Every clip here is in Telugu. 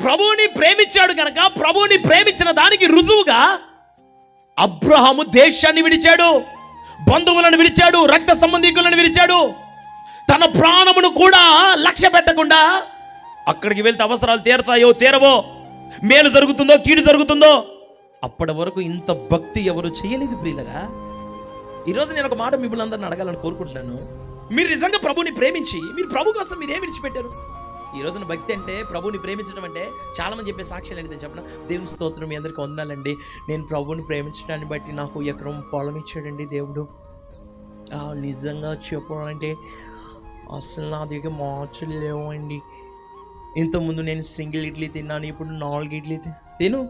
ప్రభువుని ప్రేమించాడు కనుక ప్రభువుని ప్రేమించిన దానికి రుజువుగా అబ్రహాము దేశాన్ని విడిచాడు, బంధువులను విడిచాడు, రక్త సంబంధికులను విడిచాడు. తన ప్రాణమును కూడా లక్ష్య పెట్టకుండా అక్కడికి వెళ్తే అవసరాలు తీరతాయో తీరవో, మేలు జరుగుతుందో కీడు జరుగుతుందో, అప్పటి వరకు ఇంత భక్తి ఎవరు చేయలేదు ప్రియులరా. ఈరోజు నేను ఒక మాట మిమ్మల్ని అందరిని అడగాలని కోరుకుంటున్నాను. మీరు నిజంగా ప్రభుని ప్రేమించి మీరు ప్రభు కోసం మీరు ఏం విడిచిపెట్టారు? ఈ రోజున భక్తి అంటే ప్రభుని ప్రేమించడం అంటే చాలా మంది చెప్పే సాక్ష్యాలు ఏంటి చెప్పిన, దేవుని స్తోత్రం, మీ అందరికీ వందనాలండి, నేను ప్రభుని ప్రేమించడాన్ని బట్టి నాకు ఎకరం పొలం ఇచ్చాడండి దేవుడు. నిజంగా చెప్పాలంటే అసలు నా దగ్గర మార్చులు లేవండి. ఇంతకుముందు నేను సింగిల్ ఇడ్లీ తిన్నాను, ఇప్పుడు 4 ఇడ్లీ తిను,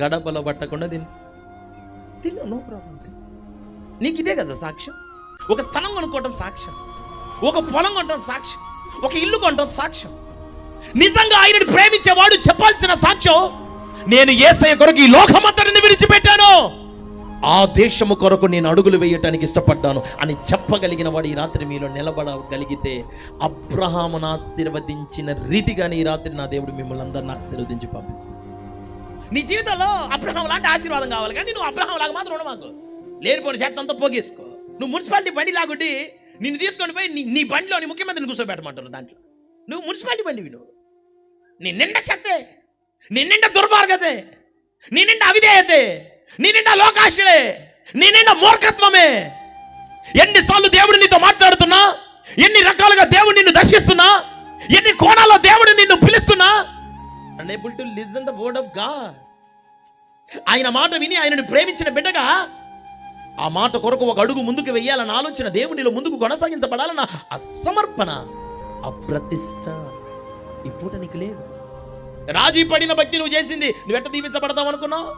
గడపలో పట్టకుండా తిను, నో ప్రాబ్లం. నీకు ఇదే కదా సాక్ష్యం. ఒక స్థలం కొనుక్కోవటం సాక్ష్యం, ఒక పొలం కొనటం సాక్ష్యం, ఒక ఇల్లు కొనటం సాక్ష్యం. నిజంగా ఆయనను ప్రేమించేవాడు చెప్పాల్సిన సాక్ష్యం, నేను యేసయ్య కొరకు ఈ లోకమంతటిని విడిచిపెట్టాను, ఆ దేశము కొరకు నేను అడుగులు వేయటానికి ఇష్టపడ్డాను అని చెప్పగలిగిన వాడు ఈ రాత్రి మీలో నిలబడగలిగితే, అబ్రహామును ఆశీర్వదించిన రీతిగానే ఈ రాత్రి నా దేవుడు మిమ్మల్ని అందరిని ఆశీర్వదించి పంపిస్తాను. నీ జీవితంలో అబ్రహాం లాంటి ఆశీర్వాదం కావాలి, కానీ నువ్వు అబ్రహాం లాగా మాత్రం ఉండమాకు. లేనిపోయిన చేత అంతా పోగేసుకో. నువ్వు మున్సిపాలిటీ బండి లాగుండి నిన్ను తీసుకొని పోయి నీ బండిలోని ముఖ్యమంత్రిని కూర్చోబెట్టమంటారు. దాంట్లో నువ్వు మున్సిపాలిటీ బండివి. నువ్వు నీ నిండా శక్తే, నీ నిండా దుర్మార్గతే, నీ నిండా అవిధేయతే, నీ నిండా లోకాశలే, నీ నిండా మూర్ఖత్వమే. ఎన్నిసార్లు దేవుడు నీతో మాట్లాడుతున్నా, ఎన్ని రకాలుగా దేవుడు నిన్ను దర్శిస్తున్నా, ఎన్ని కోణాల్లో దేవుడు నిన్ను పిలుస్తున్నా, unable to listen the word of God. ఆయన మాట విని ఆయనను ప్రేమించిన బిడ్డగా ఆ మాట కొరకు ఒక అడుగు ముందుకు వెయ్యాలన్న ఆలోచన, దేవునిలో ముందుకు కొనసాగించబడాలన్న అసమర్పణ, అప్రతిష్ట ఈ పూట నీకు లేదు. రాజీ పడిన భక్తి నువ్వు చేసింది, నువ్వు ఎట్ట దీవించబడతావు అనుకున్నావు?